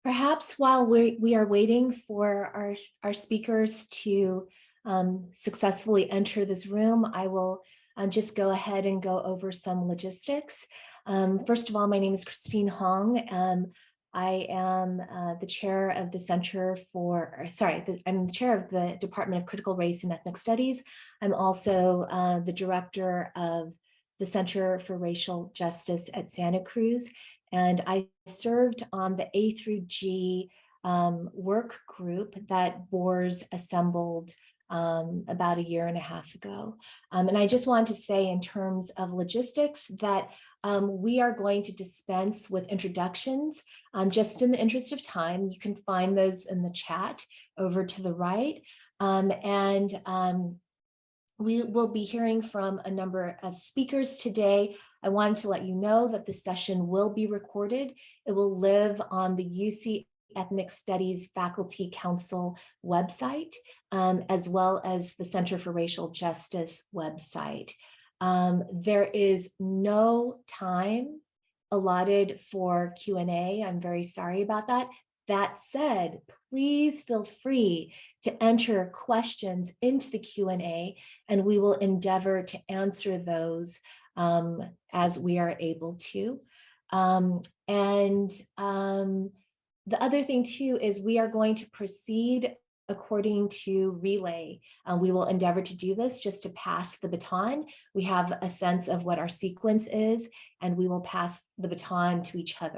Perhaps while we are waiting for our speakers to successfully enter this room, I will just go ahead and go over some logistics. First of all, my name is Christine Hong. I am the chair of the Center for, I'm the chair of the Department of Critical Race and Ethnic Studies. I'm also the director of the Center for Racial Justice at Santa Cruz. And I served on the A through G work group that Boers assembled about a year and a half ago. And I just want to say in terms of logistics that we are going to dispense with introductions just in the interest of time. You can find those in the chat over to the right. We will be hearing from a number of speakers today. I wanted to let you know that the session will be recorded. It will live on the UC Ethnic Studies Faculty Council website, as well as the Center for Racial Justice website. There is no time allotted for Q&A. I'm very sorry about that. That said, please feel free to enter questions into the Q&A, and we will endeavor to answer those as we are able to. The other thing too is we are going to proceed according to relay. We will endeavor to do this just to pass the baton. We have a sense of what our sequence is, and we will pass the baton to each other.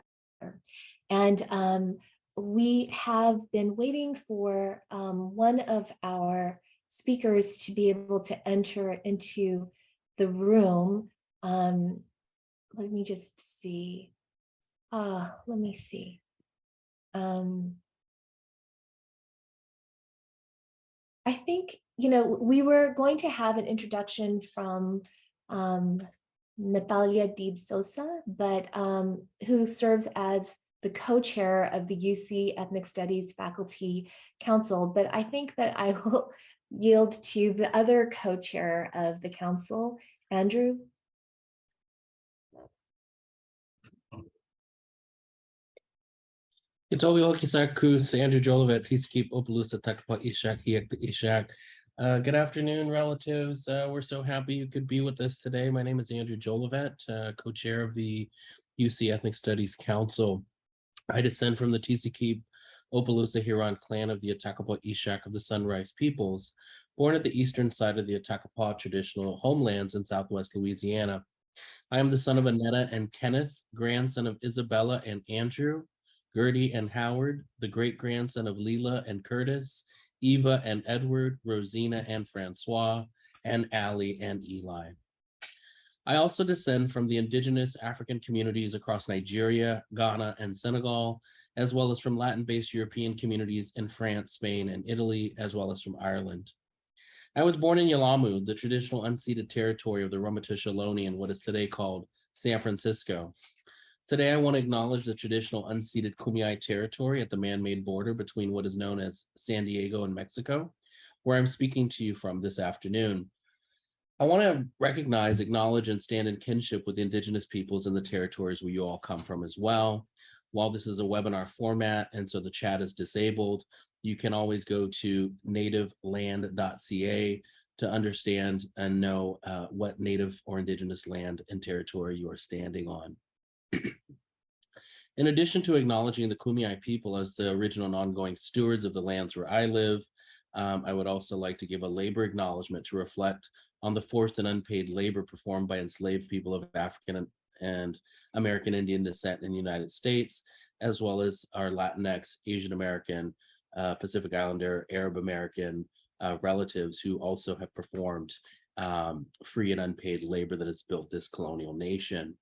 And we have been waiting for one of our speakers to be able to enter into the room. Let me just see. Let me see. I think, we were going to have an introduction from Natalia Deeb-Sossa, but who serves as the co-chair of the UC Ethnic Studies Faculty Council. But I think that I will yield to the other co-chair of the council, Andrew. Itobi Hokisakus, Andrew Jolivette, Tiskip Opalusa Takapa Ishak, Ishak. Good afternoon, relatives. We're so happy you could be with us today. My name is Andrew Jolivette, co-chair of the UC Ethnic Studies Council. I descend from the Tiskip Opalusa Huron clan of the Atakapa Ishak of the Sunrise Peoples, born at the eastern side of the Atakapa traditional homelands in Southwest Louisiana. I am the son of Annetta and Kenneth, grandson of Isabella and Andrew, Gertie and Howard, the great-grandson of Leela and Curtis, Eva and Edward, Rosina and Francois, and Allie and Eli. I also descend from the indigenous African communities across Nigeria, Ghana, and Senegal, as well as from Latin-based European communities in France, Spain, and Italy, as well as from Ireland. I was born in Yalamu, the traditional unceded territory of the Ramaytush Ohlone in what is today called San Francisco. Today, I want to acknowledge the traditional unceded Kumeyaay territory at the man-made border between what is known as San Diego and Mexico, where I'm speaking to you from this afternoon. I want to recognize, acknowledge, and stand in kinship with indigenous peoples in the territories where you all come from as well. While this is a webinar format, and so the chat is disabled, you can always go to nativeland.ca to understand and know what native or indigenous land and territory you are standing on. In addition to acknowledging the Kumeyaay people as the original and ongoing stewards of the lands where I live, I would also like to give a labor acknowledgement to reflect on the forced and unpaid labor performed by enslaved people of African and American Indian descent in the United States, as well as our Latinx, Asian American, Pacific Islander, Arab American relatives who also have performed free and unpaid labor that has built this colonial nation.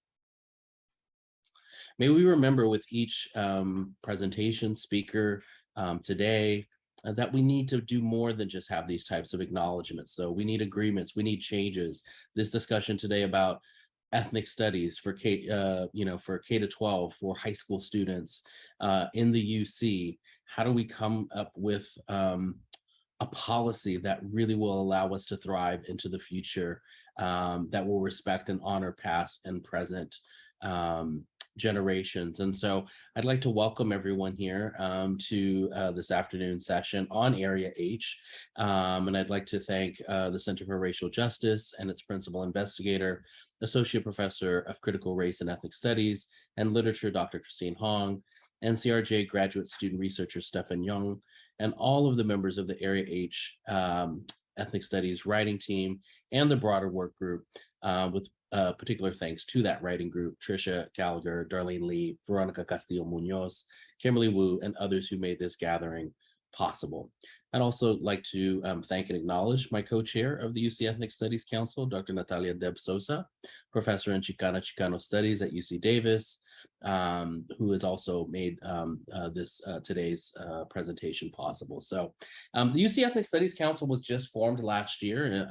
May we remember with each presentation speaker today that we need to do more than just have these types of acknowledgements. So we need agreements, we need changes. This discussion today about ethnic studies for for K-12, for high school students in the UC, how do we come up with a policy that really will allow us to thrive into the future, that will respect and honor past and present generations. And so I'd like to welcome everyone here to this afternoon session on Area H. And I'd like to thank the Center for Racial Justice and its principal investigator, Associate Professor of Critical Race and Ethnic Studies and Literature, Dr. Christine Hong, NCRJ graduate student researcher Stefan Young, and all of the members of the Area H Ethnic Studies writing team and the broader work group, with particular thanks to that writing group, Tricia Gallagher, Darlene Lee, Veronica Castillo-Munoz, Kimberly Woo, and others who made this gathering possible. I'd also like to thank and acknowledge my co-chair of the UC Ethnic Studies Council, Dr. Natalia Deeb-Sossa, professor in Chicano Studies at UC Davis, who has also made today's presentation possible. So the UC Ethnic Studies Council was just formed last year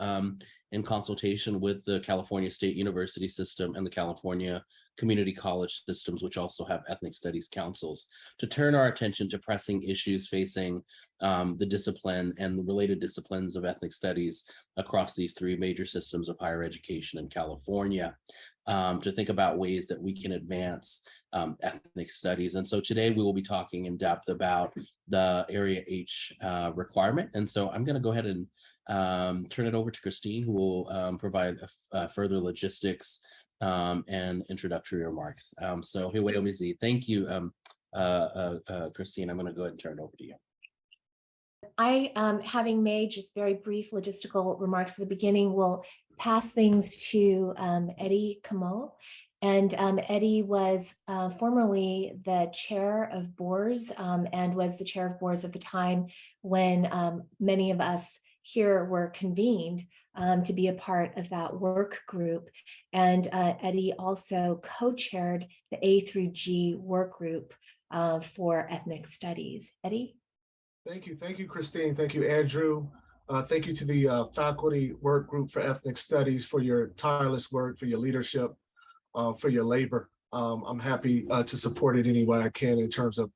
in consultation with the California State University system and the California community college systems, which also have ethnic studies councils, to turn our attention to pressing issues facing the discipline and the related disciplines of ethnic studies across these three major systems of higher education in California, to think about ways that we can advance ethnic studies. And so today we will be talking in depth about the Area H requirement. And so I'm going to go ahead and turn it over to Christine, who will provide further logistics and introductory remarks. So here, wait, let me see. Thank you, Christine. I'm going to go ahead and turn it over to you. I, having made just very brief logistical remarks at the beginning, will pass things to Eddie Camo. And Eddie was formerly the chair of BORS and was the chair of BORS at the time when many of us here were convened to be a part of that work group. And Eddie also co-chaired the A through G work group for ethnic studies. Eddie? Thank you, Christine. Thank you, Andrew. Thank you to the faculty work group for ethnic studies for your tireless work, for your leadership, for your labor. I'm happy to support it any way I can in terms of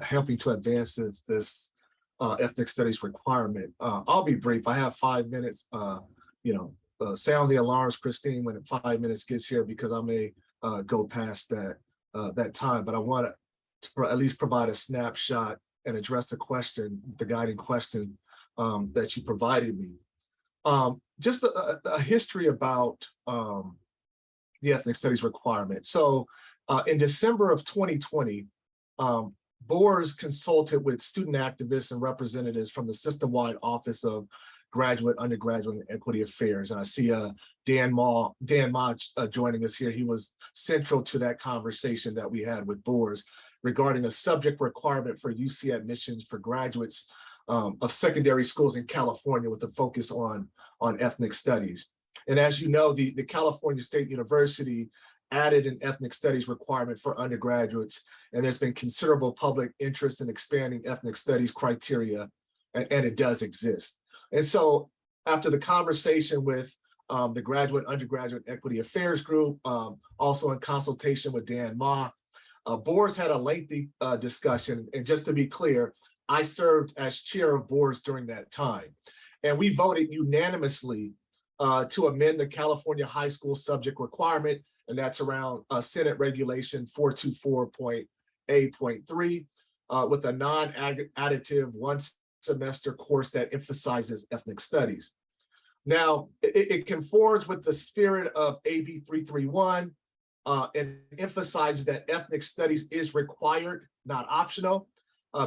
helping to advance this ethnic studies requirement. I'll be brief. I have 5 minutes. Sound the alarms, Christine, when 5 minutes gets here, because I may go past that time. But I want to at least provide a snapshot and address the guiding question that you provided me. Just a history about the ethnic studies requirement. So in December of 2020, BORS consulted with student activists and representatives from the system-wide Office of Graduate, Undergraduate, and Equity Affairs. And I see Dan Ma joining us here. He was central to that conversation that we had with BORS regarding a subject requirement for UC admissions for graduates of secondary schools in California with a focus on ethnic studies. And as you know, the California State University added an ethnic studies requirement for undergraduates, and there's been considerable public interest in expanding ethnic studies criteria, and it does exist. And so after the conversation with the Graduate, Undergraduate Equity Affairs Group, also in consultation with Dan Ma, BORS had a lengthy discussion. And just to be clear, I served as chair of BORS during that time. And we voted unanimously to amend the California high school subject requirement, and that's around Senate Regulation 424.A.3 with a non-additive one-semester course that emphasizes ethnic studies. Now, it conforms with the spirit of AB 331 and emphasizes that ethnic studies is required, not optional.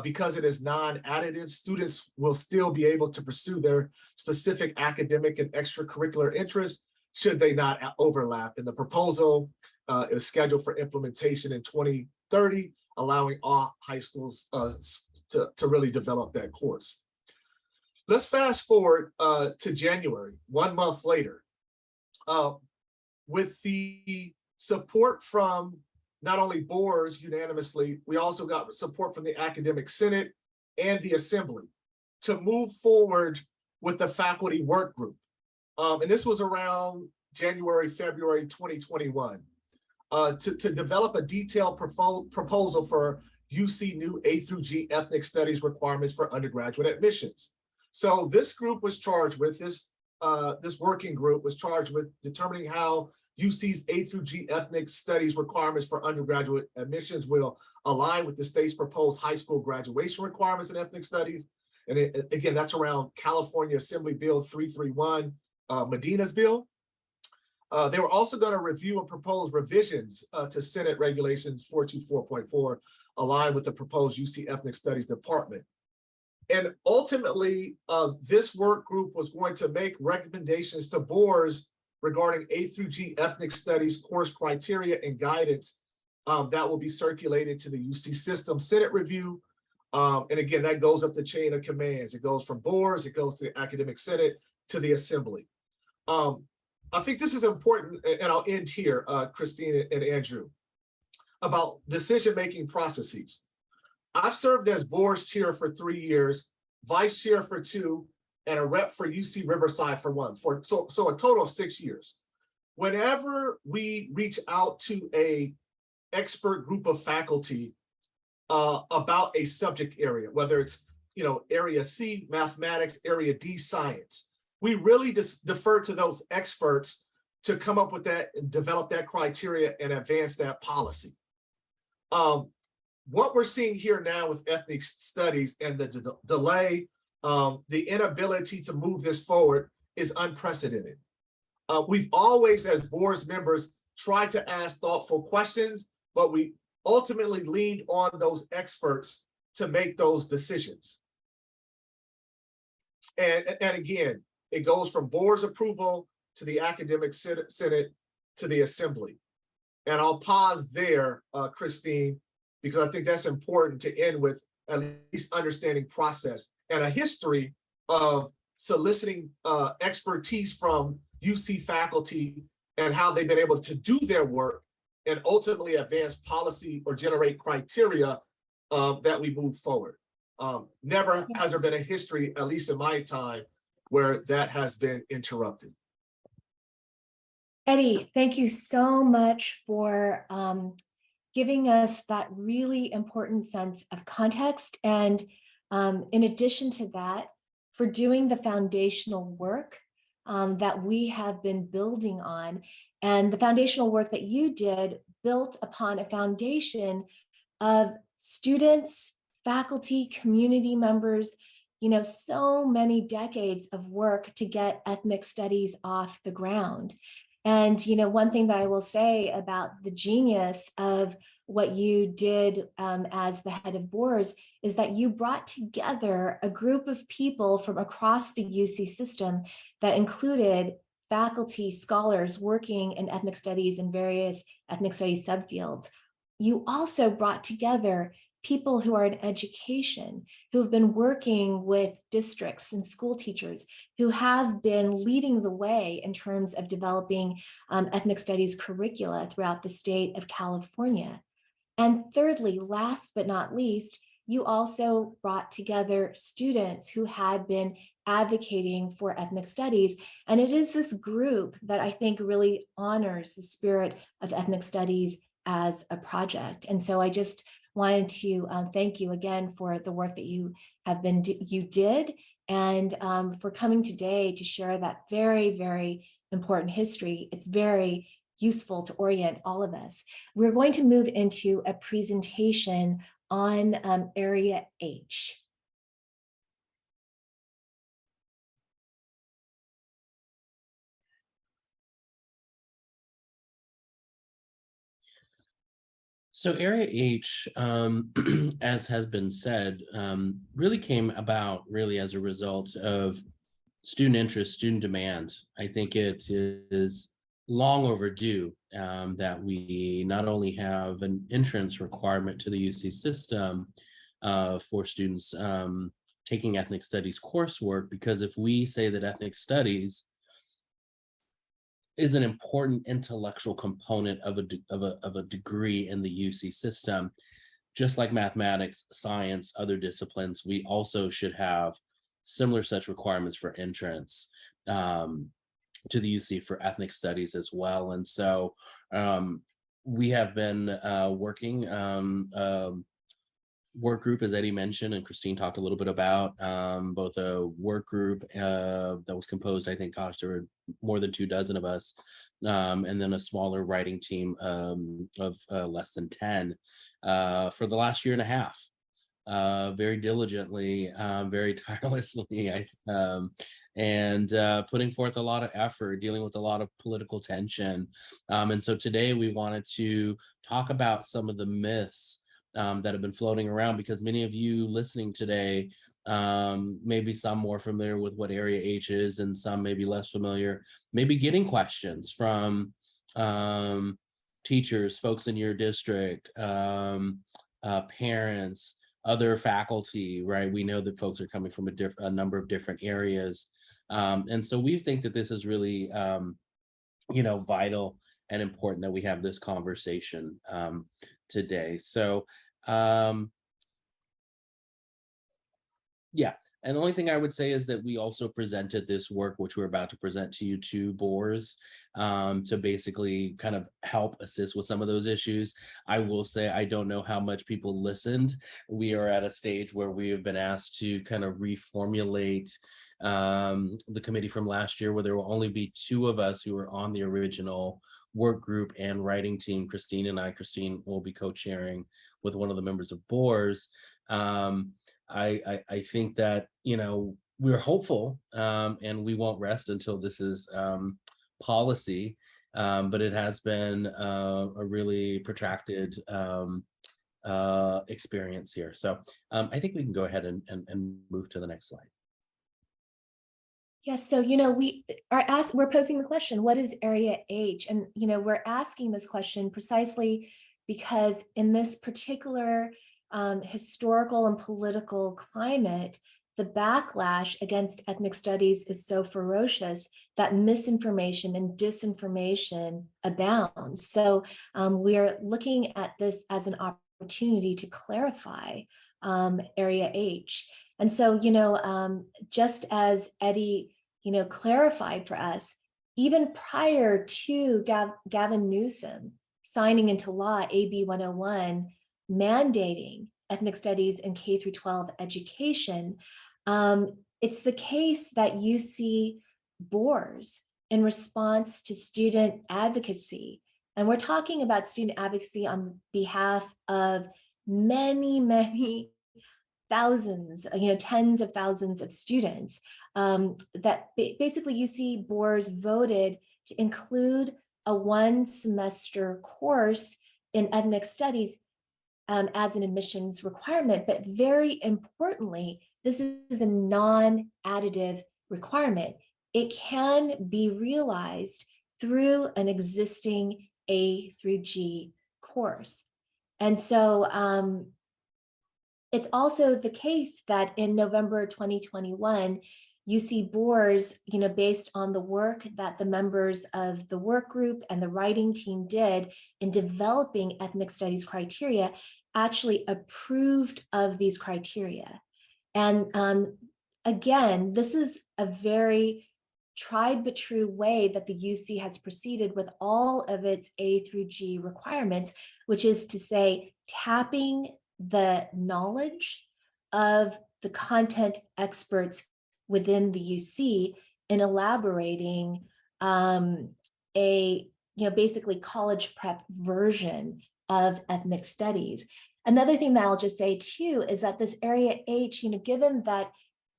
Because it is non-additive, students will still be able to pursue their specific academic and extracurricular interests should they not overlap. And the proposal is scheduled for implementation in 2030, allowing all high schools to really develop that course. Let's fast forward to January, 1 month later. With the support from not only BORS unanimously, we also got support from the Academic Senate and the Assembly to move forward with the faculty work group. And this was around January, February 2021, to develop a detailed proposal for UC new A through G ethnic studies requirements for undergraduate admissions. So this group was charged with this working group was charged with determining how UC's A through G ethnic studies requirements for undergraduate admissions will align with the state's proposed high school graduation requirements in ethnic studies. And again, that's around California Assembly Bill 331, Medina's bill. They were also going to review and propose revisions to Senate Regulations 424.4, aligned with the proposed UC Ethnic Studies Department. And ultimately, this work group was going to make recommendations to boards regarding A through G ethnic studies course criteria and guidance that will be circulated to the UC system Senate review. And again, that goes up the chain of commands. It goes from boards, it goes to the academic senate, to the assembly. I think this is important, and I'll end here, Christine and Andrew, about decision-making processes. I've served as board's chair for 3 years, vice chair for 2, and a rep for UC Riverside for 1, so a total of 6 years. Whenever we reach out to a expert group of faculty about a subject area, whether it's area C, mathematics, area D, science, we really just defer to those experts to come up with that and develop that criteria and advance that policy. What we're seeing here now with ethnic studies and the delay, the inability to move this forward is unprecedented. We've always, as board's members, tried to ask thoughtful questions, but we ultimately leaned on those experts to make those decisions. And again, it goes from board's approval to the academic senate to the assembly. And I'll pause there, Christine, because I think that's important to end with at least understanding process and a history of soliciting expertise from UC faculty and how they've been able to do their work and ultimately advance policy or generate criteria that we move forward. Never has there been a history, at least in my time, where that has been interrupted. Eddie, thank you so much for giving us that really important sense of context. And in addition to that, for doing the foundational work that we have been building on. And the foundational work that you did built upon a foundation of students, faculty, community members, so many decades of work to get ethnic studies off the ground. And, one thing that I will say about the genius of what you did as the head of boards is that you brought together a group of people from across the UC system that included faculty, scholars working in ethnic studies and various ethnic studies subfields. You also brought together people who are in education, who've been working with districts and school teachers, who have been leading the way in terms of developing ethnic studies curricula throughout the state of California. And thirdly, last but not least, you also brought together students who had been advocating for ethnic studies. And it is this group that I think really honors the spirit of ethnic studies as a project. And so I just wanted to thank you again for the work that you did and for coming today to share that very, very important history. It's very useful to orient all of us. We're going to move into a presentation on Area H. So Area H, as has been said, really came about really as a result of student interest, student demand. I think it is long overdue that we not only have an entrance requirement to the UC system for students taking ethnic studies coursework, because if we say that ethnic studies is an important intellectual component of a degree in the UC system, just like mathematics, science, other disciplines, we also should have similar such requirements for entrance to the UC for ethnic studies as well. And so we have been working work group, as Eddie mentioned, and Christine talked a little bit about, both a work group that was composed, I think, gosh, there were more than 24 of us, and then a smaller writing team of less than 10 for the last year and a half. Very diligently, very tirelessly, and putting forth a lot of effort, dealing with a lot of political tension. And so today we wanted to talk about some of the myths that have been floating around, because many of you listening today, maybe some more familiar with what Area H is and some maybe less familiar, maybe getting questions from teachers, folks in your district, parents, other faculty, right? We know that folks are coming from a number of different areas. And so we think that this is really, vital and important that we have this conversation today. So, yeah. And the only thing I would say is that we also presented this work, which we're about to present to you, to boards, to basically kind of help assist with some of those issues. I will say, I don't know how much people listened. We are at a stage where we have been asked to kind of reformulate the committee from last year, where there will only be 2 of us who were on the original work group and writing team. Christine and I. Christine will be co-chairing with one of the members of boards. I think that, we're hopeful, and we won't rest until this is policy, but it has been a really protracted experience here. So I think we can go ahead and move to the next slide. Yes, so we're posing the question, what is Area H? And we're asking this question precisely because in this particular historical and political climate, the backlash against ethnic studies is so ferocious that misinformation and disinformation abounds. So we are looking at this as an opportunity to clarify Area H. And so, just as Eddie, clarified for us, even prior to Gavin Newsom signing into law AB 101, mandating ethnic studies in K through 12 education, it's the case that you see boards in response to student advocacy. And we're talking about student advocacy on behalf of many, many thousands, tens of thousands of students, that basically you see boards voted to include a 1-semester course in ethnic studies as an admissions requirement. But very importantly, this is a non-additive requirement. It can be realized through an existing A through G course. And so it's also the case that in November 2021, you see boards, based on the work that the members of the work group and the writing team did in developing ethnic studies criteria, actually approved of these criteria. And again, this is a very tried but true way that the UC has proceeded with all of its A through G requirements, which is to say, tapping the knowledge of the content experts within the UC in elaborating a basically college prep version of ethnic studies. Another thing that I'll just say too is that this Area H, given that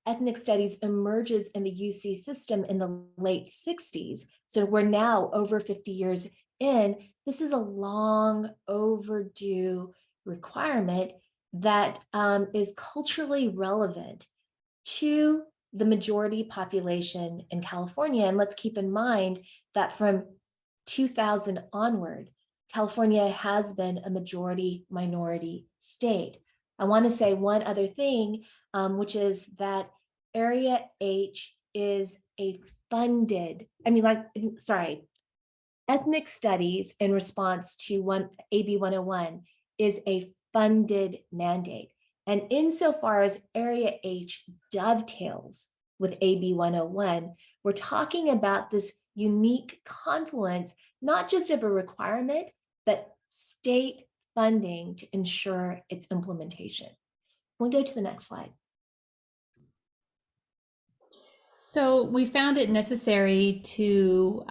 ethnic studies emerges in the UC system in the late 60s, so we're now over 50 years in, this is a long overdue requirement that is culturally relevant to the majority population in California. And let's keep in mind that from 2000 onward, California has been a majority minority state. I want to say one other thing, which is that Area H is a funded, ethnic studies in response to AB 101 is a funded mandate. And insofar as Area H dovetails with AB 101, we're talking about this unique confluence, not just of a requirement, but state funding to ensure its implementation. We'll go to the next slide. So we found it necessary to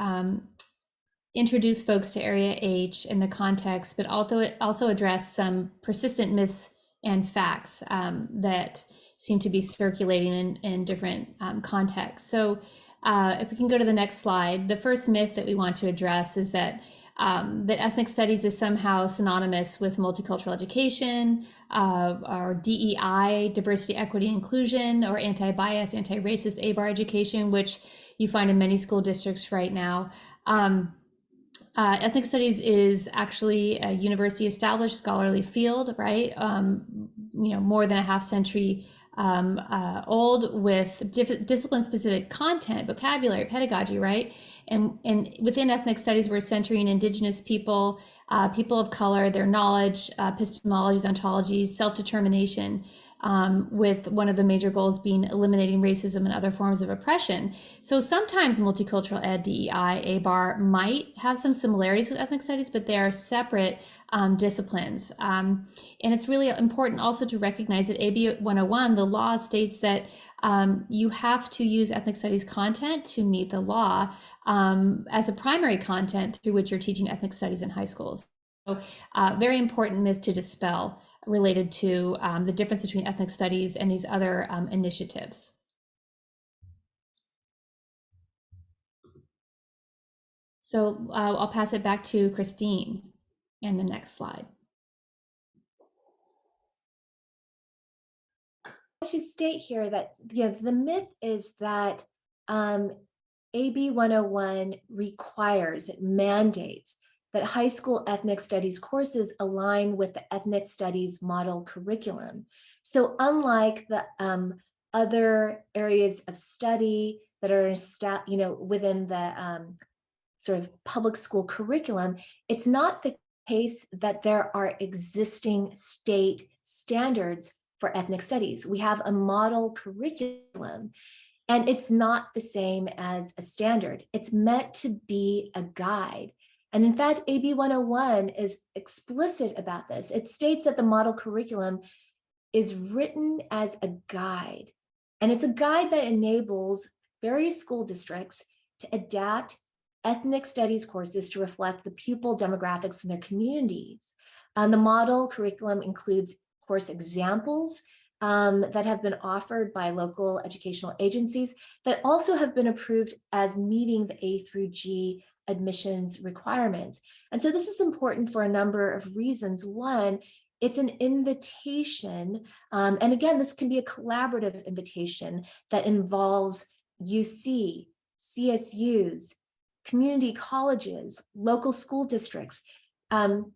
introduce folks to Area H in the context, but also address some persistent myths and facts that seem to be circulating in different contexts. So if we can go to the next slide, the first myth that we want to address is that ethnic studies is somehow synonymous with multicultural education, or DEI, diversity, equity, inclusion, or anti-bias, anti-racist ABAR education, which you find in many school districts right now. Ethnic studies is actually a university established scholarly field, right? More than a half century old, with discipline specific content, vocabulary, pedagogy, right? And within ethnic studies, we're centering Indigenous people, people of color, their knowledge, epistemologies, ontologies, self-determination, with one of the major goals being eliminating racism and other forms of oppression. So sometimes multicultural ed, DEI, ABAR might have some similarities with ethnic studies, but they are separate disciplines. And it's really important also to recognize that AB 101, the law states that you have to use ethnic studies content to meet the law as a primary content through which you're teaching ethnic studies in high schools. So very important myth to dispel related to the difference between ethnic studies and these other initiatives. So I'll pass it back to Christine and the next slide. I should state here that the myth is that AB 101 requires, it mandates that high school ethnic studies courses align with the ethnic studies model curriculum. So unlike the other areas of study that are within the sort of public school curriculum, it's not the case that there are existing state standards for ethnic studies. We have a model curriculum, and it's not the same as a standard. It's meant to be a guide. And in fact, AB 101 is explicit about this. It states that the model curriculum is written as a guide. And it's a guide that enables various school districts to adapt ethnic studies courses to reflect the pupil demographics in their communities. The model curriculum includes course examples that have been offered by local educational agencies that also have been approved as meeting the A through G admissions requirements. And so this is important for a number of reasons. One, it's an invitation, and again, this can be a collaborative invitation that involves UC, CSUs, community colleges, local school districts,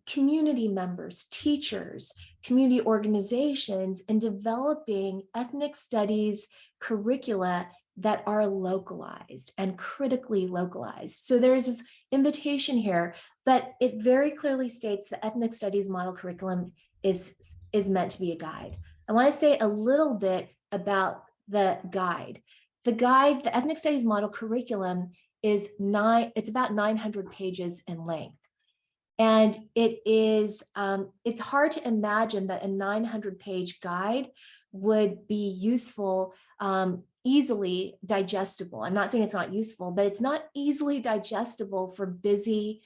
community members, teachers, community organizations, in developing ethnic studies curricula that are localized and critically localized. So there's this invitation here, but it very clearly states the ethnic studies model curriculum is meant to be a guide. I want to say a little bit about the guide. The ethnic studies model curriculum is it's about 900 pages in length. And it's hard to imagine that a 900-page guide would be useful, easily digestible. I'm not saying it's not useful, but it's not easily digestible for busy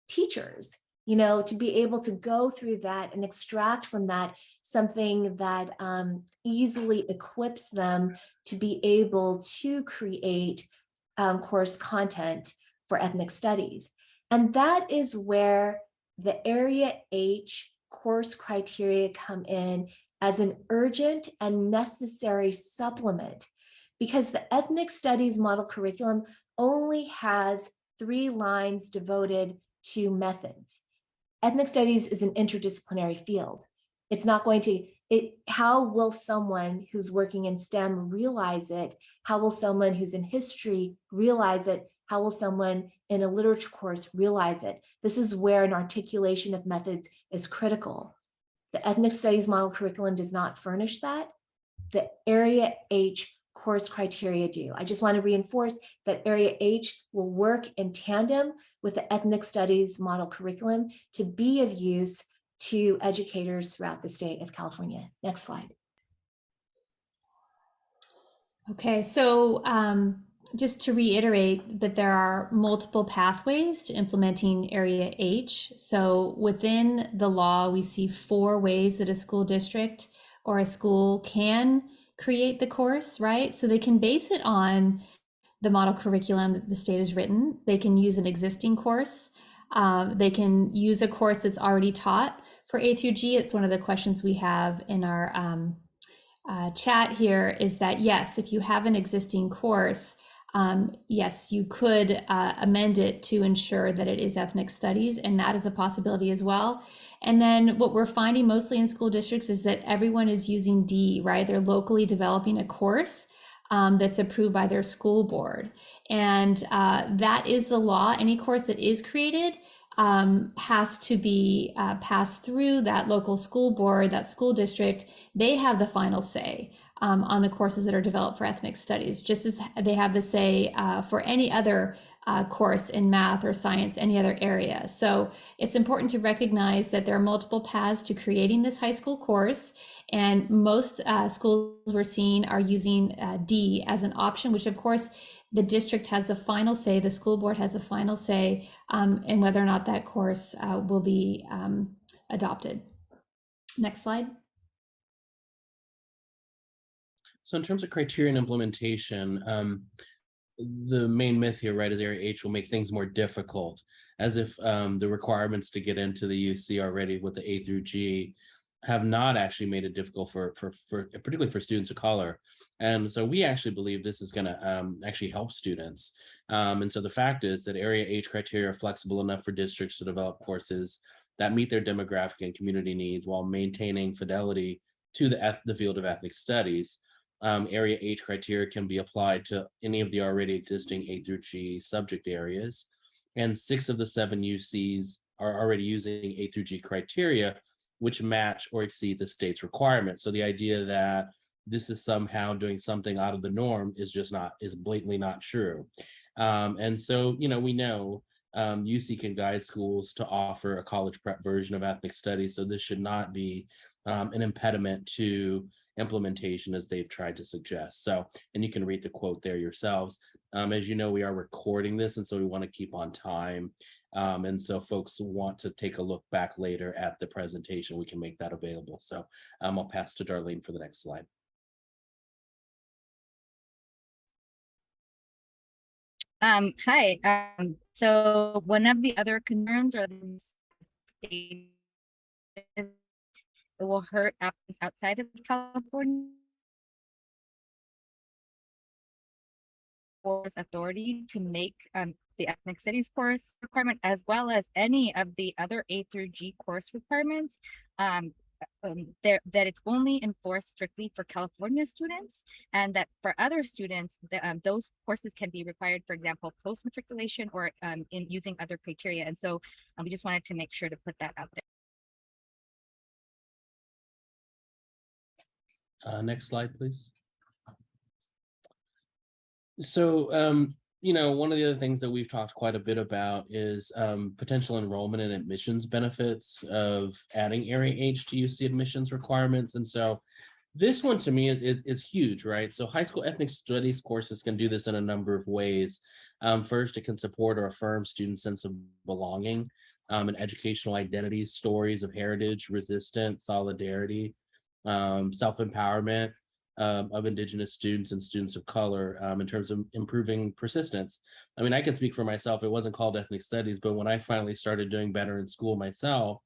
teachers, to be able to go through that and extract from that something that easily equips them to be able to create course content for ethnic studies. And that is where the Area H course criteria come in as an urgent and necessary supplement, because the ethnic studies model curriculum only has 3 lines devoted to methods. Ethnic studies is an interdisciplinary field. It's not going to, how will someone who's working in STEM realize it? How will someone who's in history realize it? How will someone in a literature course realize it? This is where an articulation of methods is critical. The ethnic studies model curriculum does not furnish that. The Area H course criteria do. I just want to reinforce that Area H will work in tandem with the ethnic studies model curriculum to be of use to educators throughout the state of California. Next slide. Okay, so just to reiterate that there are multiple pathways to implementing Area H. So within the law, we see 4 ways that a school district or a school can create the course, right? So they can base it on the model curriculum that the state has written. They can use an existing course. They can use a course that's already taught for A through G. It's one of the questions we have in our chat here is that, yes, if you have an existing course, yes, you could amend it to ensure that it is ethnic studies, and that is a possibility as well. And then what we're finding mostly in school districts is that everyone is using D, right? They're locally developing a course that's approved by their school board. And that is the law. Any course that is created has to be passed through that local school board, that school district. They have the final say on the courses that are developed for ethnic studies, just as they have the say for any other course in math or science, any other area. So it's important to recognize that there are multiple paths to creating this high school course. And most schools we're seeing are using D as an option, which of course the district has the final say, the school board has the final say in whether or not that course will be adopted. Next slide. So in terms of criterion implementation, the main myth here, right, is Area H will make things more difficult, as if the requirements to get into the UC already with the A through G have not actually made it difficult for particularly for students of color. And so we actually believe this is going to actually help students. And so the fact is that Area H criteria are flexible enough for districts to develop courses that meet their demographic and community needs while maintaining fidelity to the field of ethnic studies. Area H criteria can be applied to any of the already existing A through G subject areas. And 6 of the 7 UCs are already using A through G criteria, which match or exceed the state's requirements. So the idea that this is somehow doing something out of the norm is blatantly not true. And so, we know UC can guide schools to offer a college prep version of ethnic studies. So this should not be an impediment to implementation as they've tried to suggest. So, and you can read the quote there yourselves. As you know, we are recording this, and so we want to keep on time. And so folks want to take a look back later at the presentation, we can make that available. So I'll pass to Darlene for the next slide. Hi. So one of the other concerns are it will hurt applicants outside of California authority to make the ethnic studies course requirement, as well as any of the other A through G course requirements. That it's only enforced strictly for California students, and that for other students, those courses can be required, for example, post-matriculation or in using other criteria. And so we just wanted to make sure to put that out there. Next slide, please. So, one of the other things that we've talked quite a bit about is potential enrollment and admissions benefits of adding Area H to UC admissions requirements. And so this one to me is huge, right? So high school ethnic studies courses can do this in a number of ways. First, it can support or affirm students' sense of belonging and educational identities, stories of heritage, resistance, solidarity, self-empowerment of Indigenous students and students of color in terms of improving persistence. I mean, I can speak for myself. It wasn't called ethnic studies, but when I finally started doing better in school myself,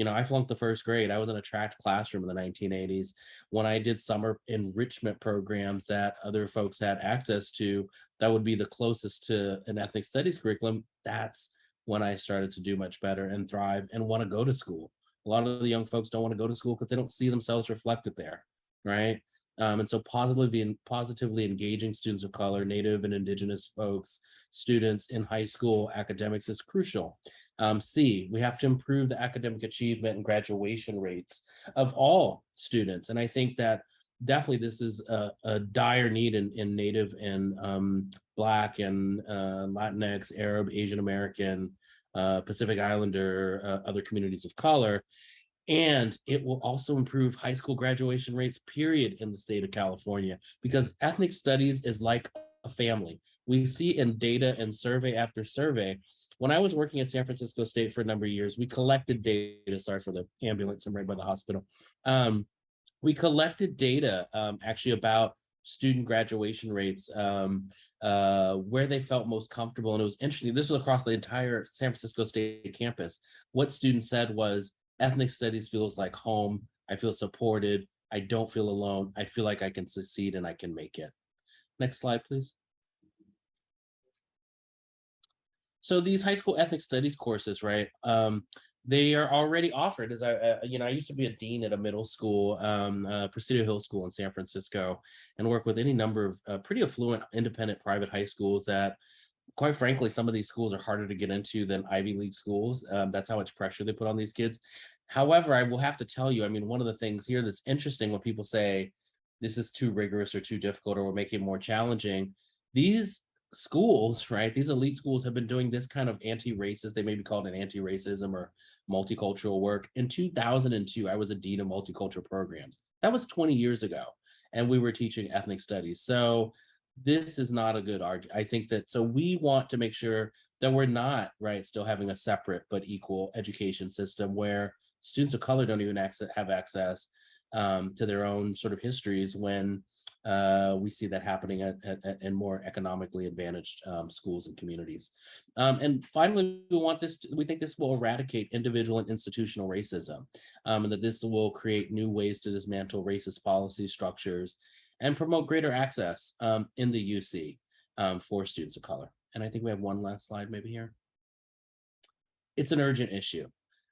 I flunked the first grade. I was in a tracked classroom in the 1980s. When I did summer enrichment programs that other folks had access to, that would be the closest to an ethnic studies curriculum. That's when I started to do much better and thrive and want to go to school. A lot of the young folks don't want to go to school because they don't see themselves reflected there, right? And so positively engaging students of color, Native and Indigenous folks, students in high school academics is crucial. C, we have to improve the academic achievement and graduation rates of all students. And I think that definitely this is a dire need in Native and Black and Latinx, Arab, Asian American, Pacific Islander, other communities of color. And it will also improve high school graduation rates, period, in the state of California, because ethnic studies is like a family. We see in data and survey after survey. When I was working at San Francisco State for a number of years, we collected data. Sorry for the ambulance, I'm right by the hospital. We collected data actually about student graduation rates, where they felt most comfortable. And it was interesting. This was across the entire San Francisco State campus. What students said was, ethnic studies feels like home. I feel supported. I don't feel alone. I feel like I can succeed and I can make it. Next slide, please. So these high school ethnic studies courses, right? They are already offered. As I used to be a dean at a middle school, Presidio Hill School in San Francisco, and work with any number of pretty affluent independent private high schools that, quite frankly, some of these schools are harder to get into than Ivy League schools. That's how much pressure they put on these kids. However, I will have to tell you, I mean, one of the things here that's interesting when people say this is too rigorous or too difficult or we're making it more challenging, these schools, right, these elite schools have been doing this kind of anti-racist, they may be called an anti-racism or multicultural work. In 2002, I was a dean of multicultural programs. That was 20 years ago, and we were teaching ethnic studies. So this is not a good argument. I think that, so we want to make sure that we're not, right, still having a separate but equal education system where students of color don't even have access to their own sort of histories when we see that happening in more economically advantaged schools and communities. And finally, we think this will eradicate individual and institutional racism, and that this will create new ways to dismantle racist policy structures and promote greater access in the UC for students of color. And I think we have one last slide maybe here. It's an urgent issue.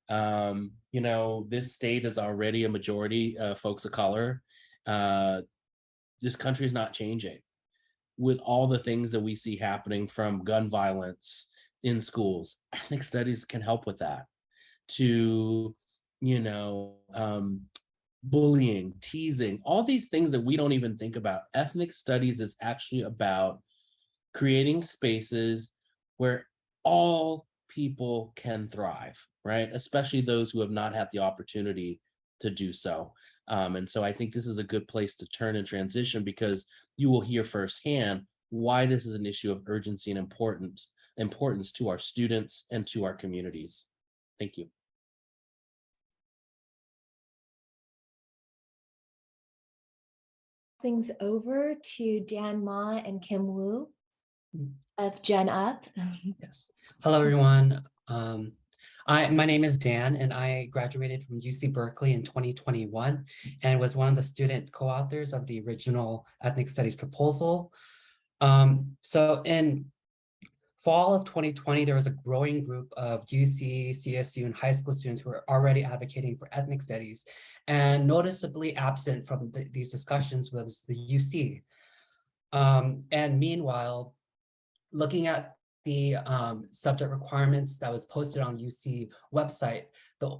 This state is already a majority folks of color. This country is not changing with all the things that we see happening, from gun violence in schools. Ethnic studies can help with that, to, bullying, teasing, all these things that we don't even think about. Ethnic studies is actually about creating spaces where all people can thrive, right? Especially those who have not had the opportunity to do so. And so I think this is a good place to turn and transition, because you will hear firsthand why this is an issue of urgency and importance to our students and to our communities. Thank you. Things over to Dan Ma and Kim Woo of Gen Up. Yes. Hello, everyone. My name is Dan, and I graduated from UC Berkeley in 2021 and was one of the student co-authors of the original ethnic studies proposal. So in fall of 2020, there was a growing group of UC, CSU, and high school students who were already advocating for ethnic studies, and noticeably absent from these discussions was the UC. And meanwhile, looking at the subject requirements that was posted on UC website, the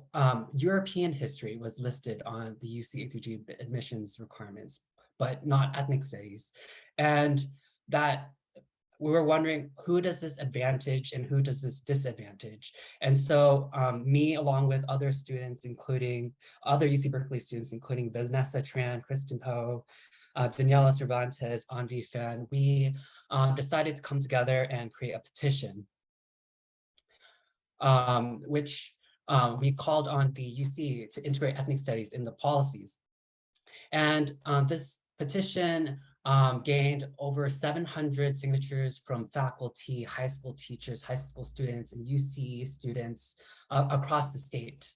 European history was listed on the UC A-G admissions requirements, but not ethnic studies. And that we were wondering, who does this advantage and who does this disadvantage? And so me, along with other students, including other UC Berkeley students, including Vanessa Tran, Kristen Ho, Daniela Cervantes, Anvi Fan, we decided to come together and create a petition, which we called on the UC to integrate ethnic studies in the policies. And this petition gained over 700 signatures from faculty, high school teachers, high school students, and UC students across the state.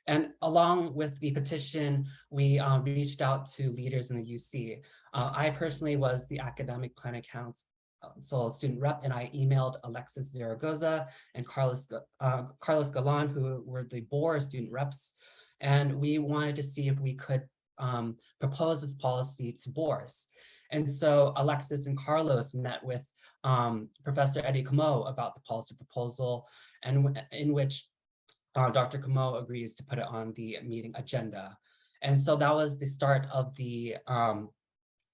And along with the petition, we reached out to leaders in the UC. I personally was the academic planning council student rep, and I emailed Alexis Zaragoza and Carlos Galan, who were the BOR student reps. And we wanted to see if we could propose this policy to BORs. And so Alexis and Carlos met with Professor Eddie Camo about the policy proposal, and in which Dr. Camo agrees to put it on the meeting agenda. And so that was the start of the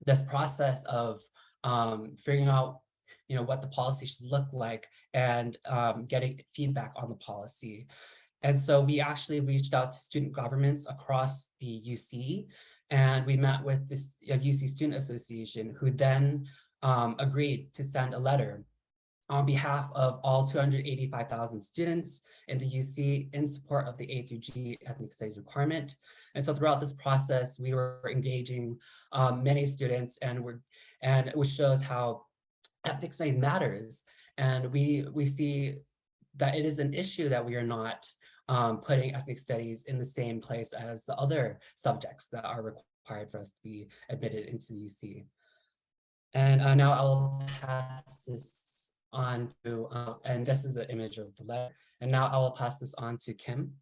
this process of figuring out what the policy should look like and getting feedback on the policy. And so we actually reached out to student governments across the UC, and we met with this UC Student Association, who then agreed to send a letter on behalf of all 285,000 students in the UC in support of the A through G ethnic studies requirement. And so throughout this process, we were engaging many students, and which shows how ethnic studies matters. And we see that it is an issue that we are not putting ethnic studies in the same place as the other subjects that are required for us to be admitted into the UC. And now I'll pass this on to, and this is an image of the letter. And now I will pass this on to Kim.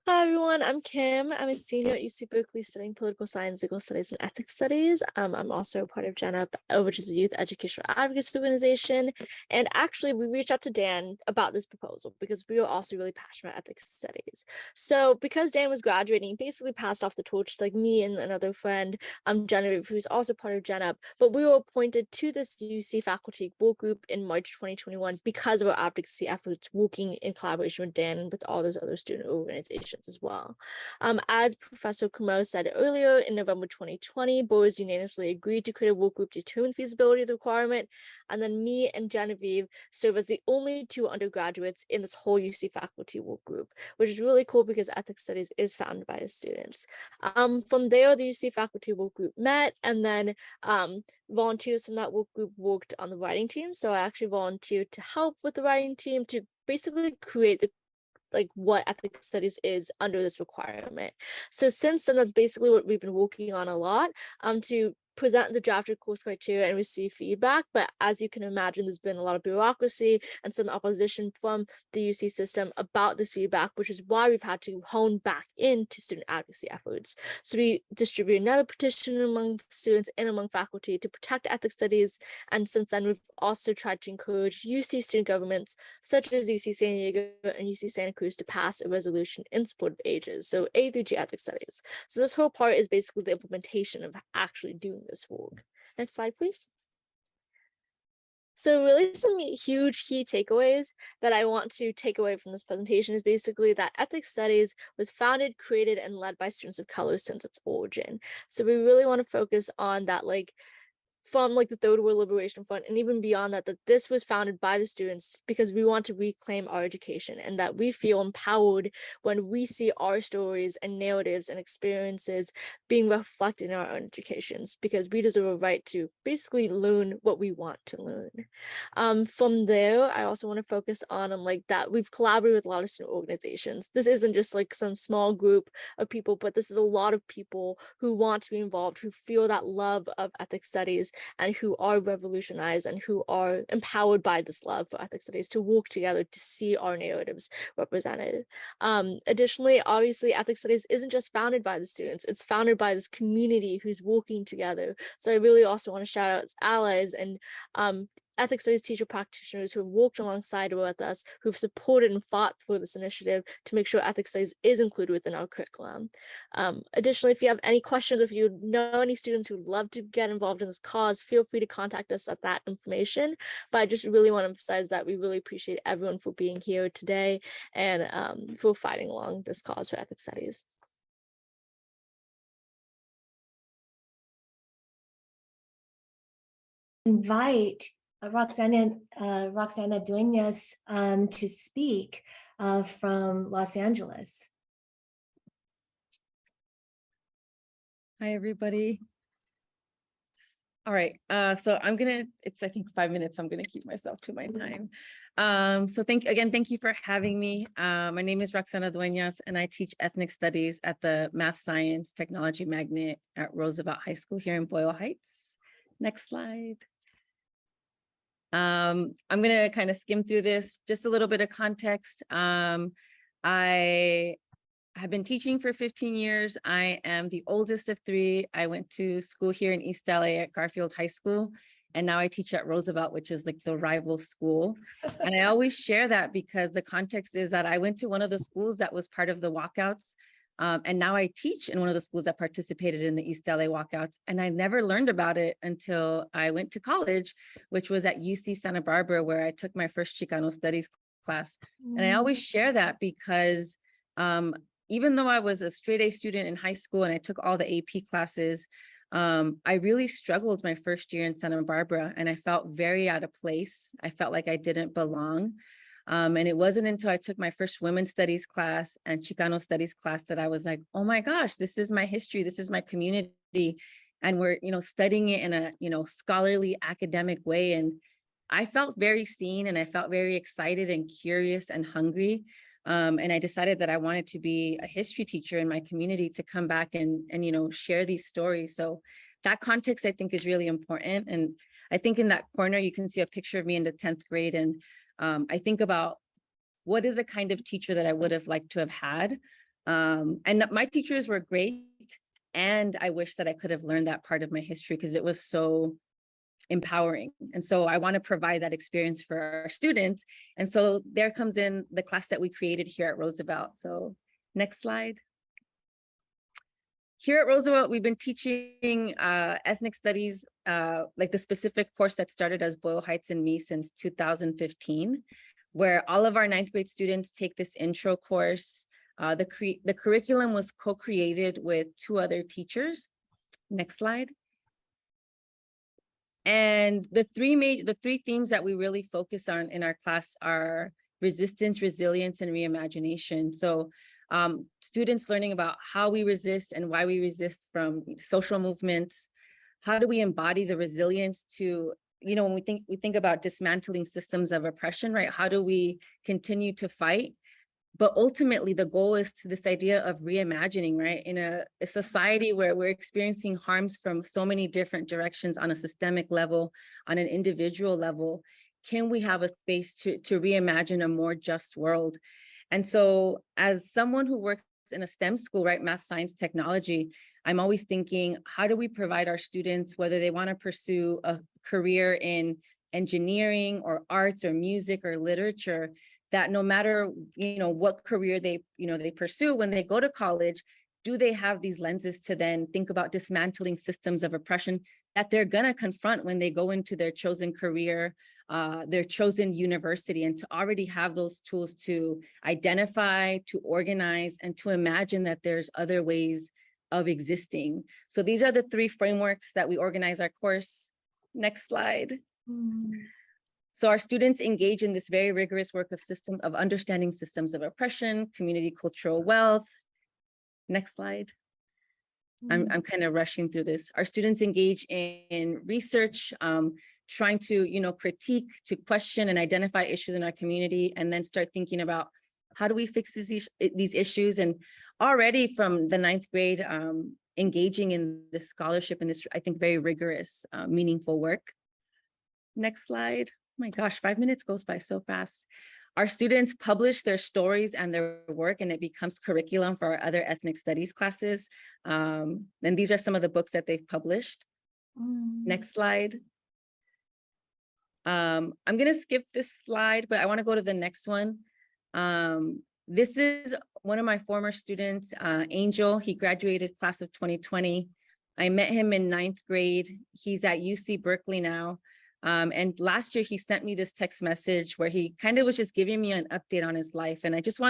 Hi everyone, I'm Kim. I'm a senior at UC Berkeley studying political science, legal studies, and ethics studies. I'm also a part of GenUp, which is a youth educational advocacy organization. And actually, we reached out to Dan about this proposal because we were also really passionate about ethics studies. So because Dan was graduating, he basically passed off the torch to like me and another friend, Genevieve, who's also part of GenUp. But we were appointed to this UC faculty work group in March 2021 because of our advocacy efforts, working in collaboration with Dan and with all those other student organizations as well. As Professor Kumo said earlier, in November 2020, boards unanimously agreed to create a work group to determine feasibility of the requirement. And then me and Genevieve serve as the only two undergraduates in this whole UC faculty work group, which is really cool because ethics studies is founded by the students. From there, the UC faculty work group met, and then volunteers from that work group worked on the writing team. So I actually volunteered to help with the writing team to basically create the what ethics studies is under this requirement. So since then, that's basically what we've been working on a lot, to present the drafted course criteria and receive feedback. But as you can imagine, there's been a lot of bureaucracy and some opposition from the UC system about this feedback, which is why we've had to hone back into student advocacy efforts. So we distribute another petition among students and among faculty to protect ethics studies. And since then, we've also tried to encourage UC student governments, such as UC San Diego and UC Santa Cruz, to pass a resolution in support of AGES, so A through G ethics studies. So this whole part is basically the implementation of actually doing this work. Next slide, please. So really some huge key takeaways that I want to take away from this presentation is basically that ethics studies was founded, created, and led by students of color since its origin. So we really want to focus on that, from the Third World Liberation Front and even beyond that, that this was founded by the students because we want to reclaim our education, and that we feel empowered when we see our stories and narratives and experiences being reflected in our own educations, because we deserve a right to basically learn what we want to learn. From there, I also want to focus on that we've collaborated with a lot of student organizations. This isn't just some small group of people, but this is a lot of people who want to be involved, who feel that love of ethics studies, and who are revolutionized and who are empowered by this love for ethics studies to work together to see our narratives represented. Additionally, obviously, ethics studies isn't just founded by the students, it's founded by this community who's working together. So I really also want to shout out allies and ethics studies teacher practitioners who have worked alongside with us, who've supported and fought for this initiative to make sure ethics studies is included within our curriculum. Additionally, if you have any questions, if you know any students who would love to get involved in this cause, feel free to contact us at that information. But I just really want to emphasize that we really appreciate everyone for being here today and for fighting along this cause for ethics studies. Invite Roxana Dueñas to speak from Los Angeles. Hi, everybody. All right, so it's I think 5 minutes. I'm gonna keep myself to my time. So thank you for having me. My name is Roxana Dueñas, and I teach ethnic studies at the Math Science Technology Magnet at Roosevelt High School here in Boyle Heights. Next slide. I'm gonna kind of skim through this, just a little bit of context. I have been teaching for 15 years. I am the oldest of three. I went to school here in East LA at Garfield High School, and now I teach at Roosevelt, which is the rival school. And I always share that because the context is that I went to one of the schools that was part of the walkouts. And now I teach in one of the schools that participated in the East LA walkouts. And I never learned about it until I went to college, which was at UC Santa Barbara, where I took my first Chicano studies class. And I always share that because even though I was a straight A student in high school and I took all the AP classes, I really struggled my first year in Santa Barbara, and I felt very out of place. I felt like I didn't belong. And it wasn't until I took my first women's studies class and Chicano studies class that I was like, oh my gosh, this is my history. This is my community. And we're, studying it in a, scholarly academic way. And I felt very seen, and I felt very excited and curious and hungry. And I decided that I wanted to be a history teacher in my community to come back and share these stories. So that context, I think, is really important. And I think in that corner, you can see a picture of me in the 10th grade. And I think about what is the kind of teacher that I would have liked to have had. And my teachers were great. And I wish that I could have learned that part of my history because it was so empowering. And so I want to provide that experience for our students. And so there comes in the class that we created here at Roosevelt. So next slide. Here at Roosevelt, we've been teaching ethnic studies, like the specific course that started as Boyle Heights and me since 2015, where all of our 9th grade students take this intro course. The curriculum was co-created with 2 other teachers. Next slide. And the three themes that we really focus on in our class are resistance, resilience, and reimagination. So students learning about how we resist and why we resist from social movements. How do we embody the resilience to, when we think about dismantling systems of oppression, right? How do we continue to fight? But ultimately, the goal is to this idea of reimagining, right? In a society where we're experiencing harms from so many different directions on a systemic level, on an individual level, can we have a space to reimagine a more just world? And so as someone who works in a STEM school, right, math, science, technology, I'm always thinking, how do we provide our students, whether they want to pursue a career in engineering or arts or music or literature, that no matter, what career they pursue, when they go to college, do they have these lenses to then think about dismantling systems of oppression that they're gonna confront when they go into their chosen career, their chosen university, and to already have those tools to identify, to organize, and to imagine that there's other ways of existing. So these are the 3 frameworks that we organize our course. Next slide. So our students engage in this very rigorous work of understanding systems of oppression, community cultural wealth. Next slide. I'm kind of rushing through this. Our students engage in research, trying to, critique, to question and identify issues in our community, and then start thinking about how do we fix these issues. And already from the 9th grade, engaging in this scholarship and this, I think, very rigorous, meaningful work. Next slide. Oh my gosh, 5 minutes goes by so fast. Our students publish their stories and their work, and it becomes curriculum for our other ethnic studies classes. And these are some of the books that they've published. Next slide. I'm going to skip this slide, but I want to go to the next one. This is one of my former students, Angel. He graduated class of 2020. I met him in 9th grade. He's at UC Berkeley now. And last year he sent me this text message where he kind of was just giving me an update on his life. And I just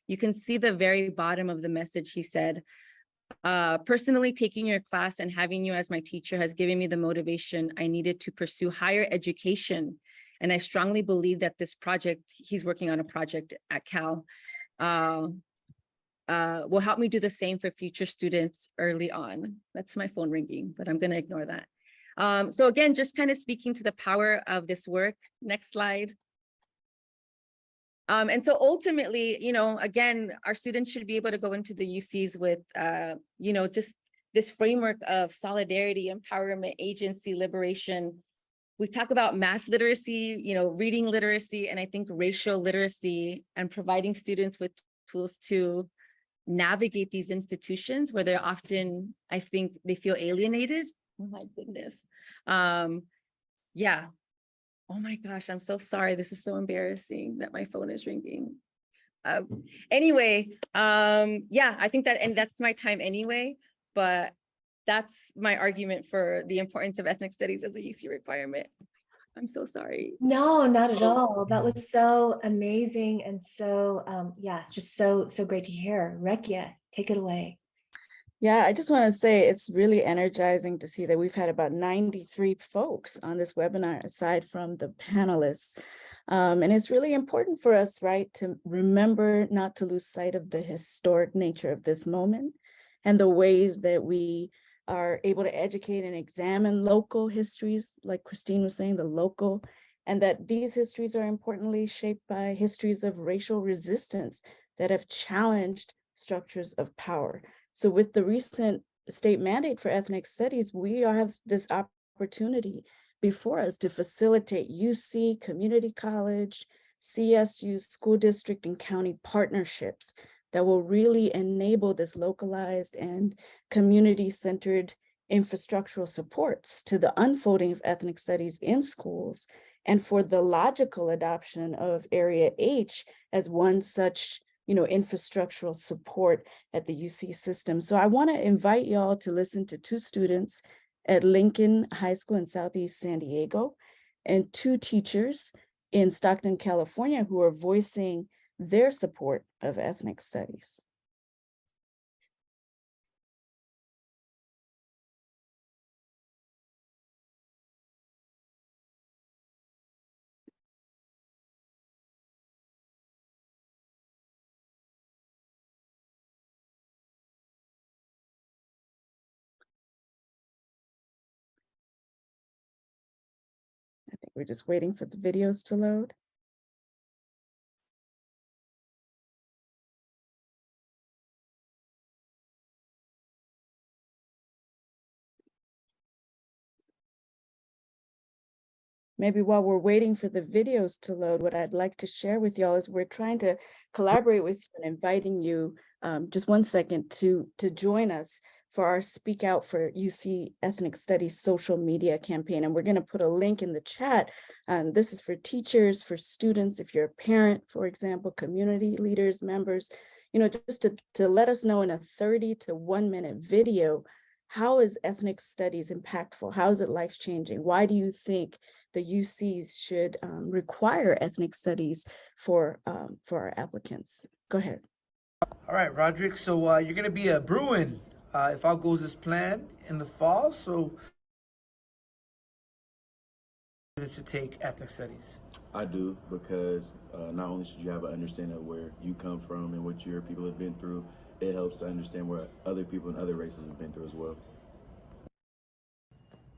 you can see the very bottom of the message. He said, personally taking your class and having you as my teacher has given me the motivation I needed to pursue higher education. And I strongly believe that this project, he's working on a project at Cal, will help me do the same for future students early on. That's my phone ringing, but I'm going to ignore that. So again, just kind of speaking to the power of this work. Next slide. And so ultimately, again, our students should be able to go into the UCs with, just this framework of solidarity, empowerment, agency, liberation. We talk about math literacy, reading literacy, and I think racial literacy, and providing students with tools to navigate these institutions where they're often, I think, they feel alienated. Oh my goodness. Yeah. Oh my gosh, I'm so sorry. This is so embarrassing that my phone is ringing. Anyway, yeah, I think that, and that's my time anyway, but that's my argument for the importance of ethnic studies as a UC requirement. I'm so sorry. No, not at all. That was so amazing and so, yeah, just so great to hear. Rekia, take it away. Yeah, I just want to say it's really energizing to see that we've had about 93 folks on this webinar, aside from the panelists. And it's really important for us, right, to remember not to lose sight of the historic nature of this moment and the ways that we are able to educate and examine local histories, like Christine was saying, the local, and that these histories are importantly shaped by histories of racial resistance that have challenged structures of power. So with the recent state mandate for ethnic studies, we have this opportunity before us to facilitate UC, community college, CSU, school district, and county partnerships that will really enable this localized and community-centered infrastructural supports to the unfolding of ethnic studies in schools, and for the logical adoption of Area H as one such infrastructural support at the UC system. So I want to invite y'all to listen to two students at Lincoln High School in Southeast San Diego and two teachers in Stockton, California, who are voicing their support of ethnic studies. I think we're just waiting for the videos to load. Maybe while we're waiting for the videos to load, what I'd like to share with y'all is we're trying to collaborate with you and inviting you, just one second, to join us for our Speak Out for UC Ethnic Studies social media campaign. And we're going to put a link in the chat. This is for teachers, for students, if you're a parent, for example, community leaders, members, just to let us know in a 30 to 1 minute video, how is ethnic studies impactful? How is it life-changing? Why do you think the UCs should require ethnic studies for our applicants? Go ahead. All right, Roderick. So you're going to be a Bruin if all goes as planned in the fall. So to take ethnic studies. I do, because not only should you have an understanding of where you come from and what your people have been through, it helps to understand where other people and other races have been through as well.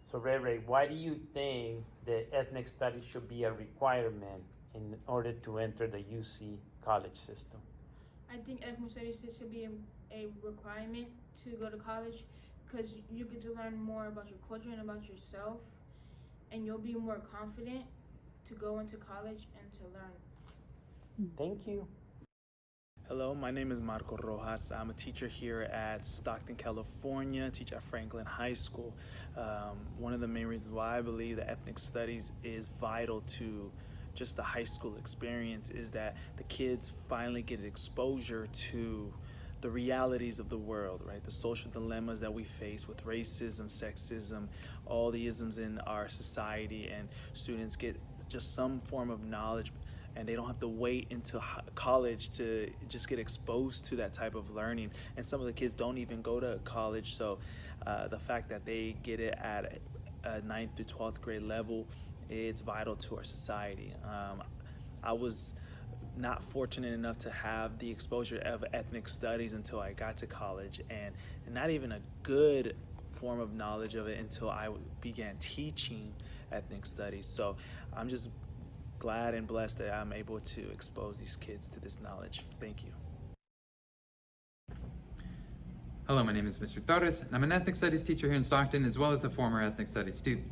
So Ray, why do you think that ethnic studies should be a requirement in order to enter the UC college system? I think ethnic studies should be a requirement to go to college, because you get to learn more about your culture and about yourself, and you'll be more confident to go into college and to learn. Thank you. Hello, my name is Marco Rojas. I'm a teacher here at Stockton, California, teach at Franklin High School. One of the main reasons why I believe that ethnic studies is vital to just the high school experience is that the kids finally get exposure to the realities of the world, right? The social dilemmas that we face with racism, sexism, all the isms in our society, and students get just some form of knowledge, and they don't have to wait until college to just get exposed to that type of learning. And some of the kids don't even go to college, so the fact that they get it at a 9th to 12th grade level, it's vital to our society. I was not fortunate enough to have the exposure of ethnic studies until I got to college, and not even a good form of knowledge of it until I began teaching ethnic studies. So I'm just glad and blessed that I'm able to expose these kids to this knowledge. Thank you. Hello, my name is Mr. Torres, and I'm an ethnic studies teacher here in Stockton, as well as a former ethnic studies student.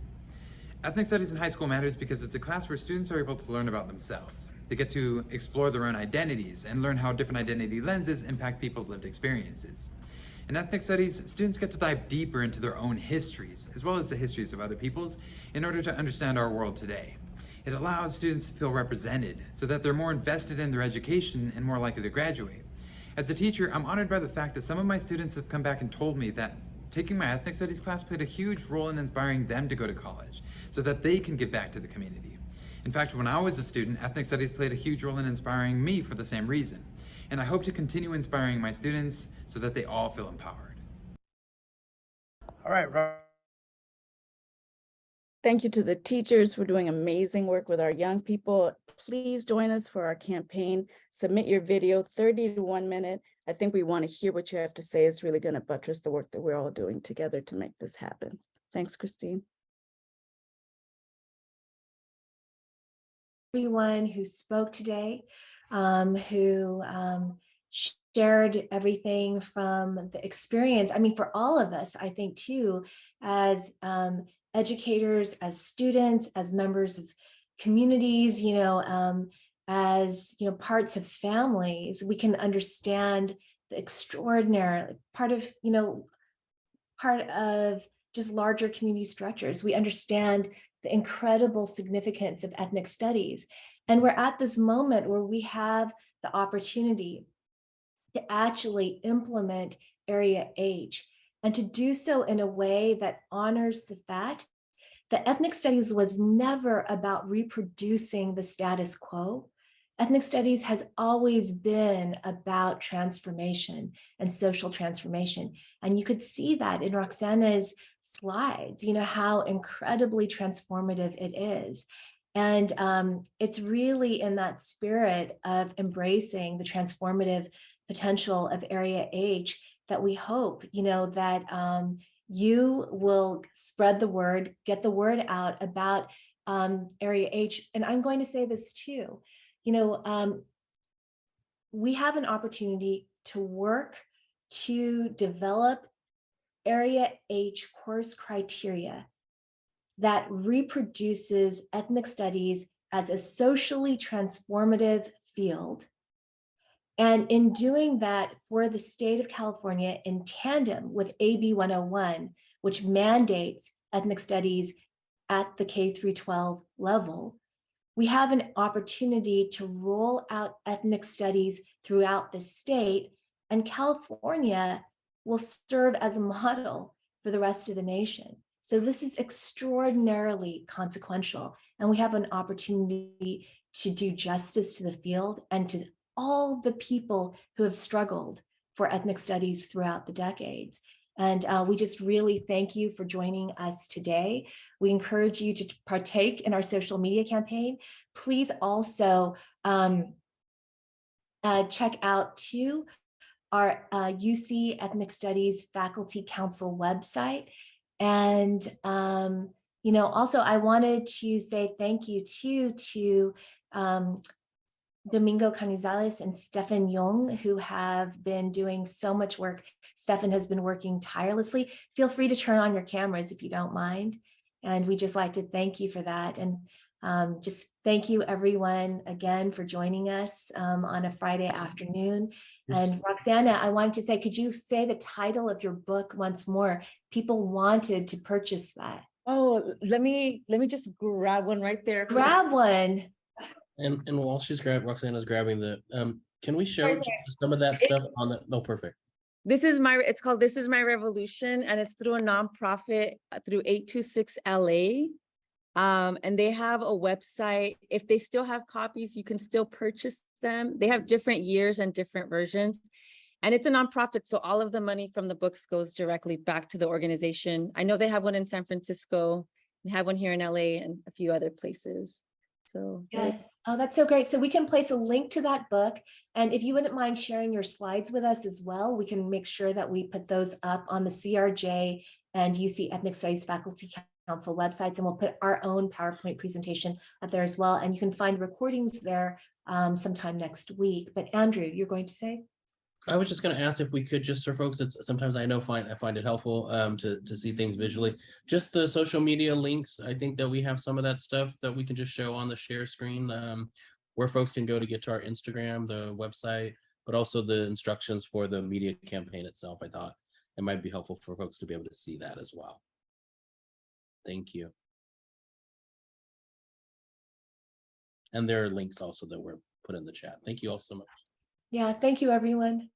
Ethnic studies in high school matters because it's a class where students are able to learn about themselves. They get to explore their own identities and learn how different identity lenses impact people's lived experiences. In ethnic studies, students get to dive deeper into their own histories, as well as the histories of other peoples, in order to understand our world today. It allows students to feel represented so that they're more invested in their education and more likely to graduate. As a teacher, I'm honored by the fact that some of my students have come back and told me that taking my ethnic studies class played a huge role in inspiring them to go to college so that they can give back to the community. In fact, when I was a student, ethnic studies played a huge role in inspiring me for the same reason. And I hope to continue inspiring my students so that they all feel empowered. All right, Thank you to the teachers for doing amazing work with our young people. Please join us for our campaign. Submit your video, 30 to 1 minute. I think we want to hear what you have to say. It's really going to buttress the work that we're all doing together to make this happen. Thanks, Christine. Everyone who spoke today, who shared everything from the experience. I mean, for all of us, I think too, as educators, as students, as members of communities, as parts of families, we can understand the extraordinary part of just larger community structures. We understand the incredible significance of ethnic studies. And we're at this moment where we have the opportunity to actually implement Area H and to do so in a way that honors the fact that ethnic studies was never about reproducing the status quo. Ethnic studies has always been about transformation and social transformation. And you could see that in Roxana's slides, how incredibly transformative it is. And it's really in that spirit of embracing the transformative potential of Area H that we hope, that you will spread the word, get the word out about Area H. And I'm going to say this too. We have an opportunity to work to develop Area H course criteria that reproduces ethnic studies as a socially transformative field. And in doing that for the state of California in tandem with AB 101, which mandates ethnic studies at the K-12 level, we have an opportunity to roll out ethnic studies throughout the state, and California will serve as a model for the rest of the nation. So this is extraordinarily consequential, and we have an opportunity to do justice to the field and to all the people who have struggled for ethnic studies throughout the decades. And we just really thank you for joining us today. We encourage you to partake in our social media campaign. Please also check out too our UC Ethnic Studies Faculty Council website. And also I wanted to say thank you too to Domingo Canizales and Stefan Jung, who have been doing so much work. Stefan has been working tirelessly. Feel free to turn on your cameras if you don't mind. And we just like to thank you for that. And just thank you everyone again for joining us on a Friday afternoon. And Roxana, I wanted to say, could you say the title of your book once more? People wanted to purchase that. Oh, let me just grab one right there. Grab one. And while Roxana's grabbing the, can we show just some of that stuff on the, oh, perfect. It's called This Is My Revolution, and it's through a nonprofit through 826 LA. And they have a website. If they still have copies, you can still purchase them. They have different years and different versions. And it's a nonprofit, so all of the money from the books goes directly back to the organization. I know they have one in San Francisco, they have one here in LA and a few other places. So yes. Oh, that's so great. So we can place a link to that book. And if you wouldn't mind sharing your slides with us as well, we can make sure that we put those up on the CRJ and UC Ethnic Studies Faculty Council websites. And we'll put our own PowerPoint presentation up there as well. And you can find recordings there sometime next week. But Andrew, you're going to say? I was just going to ask if we could just for folks that sometimes I find it helpful to see things visually. Just the social media links. I think that we have some of that stuff that we can just show on the share screen where folks can go to get to our Instagram, the website, but also the instructions for the media campaign itself. I thought it might be helpful for folks to be able to see that as well. Thank you. And there are links also that were put in the chat. Thank you all so much. Yeah, thank you, everyone.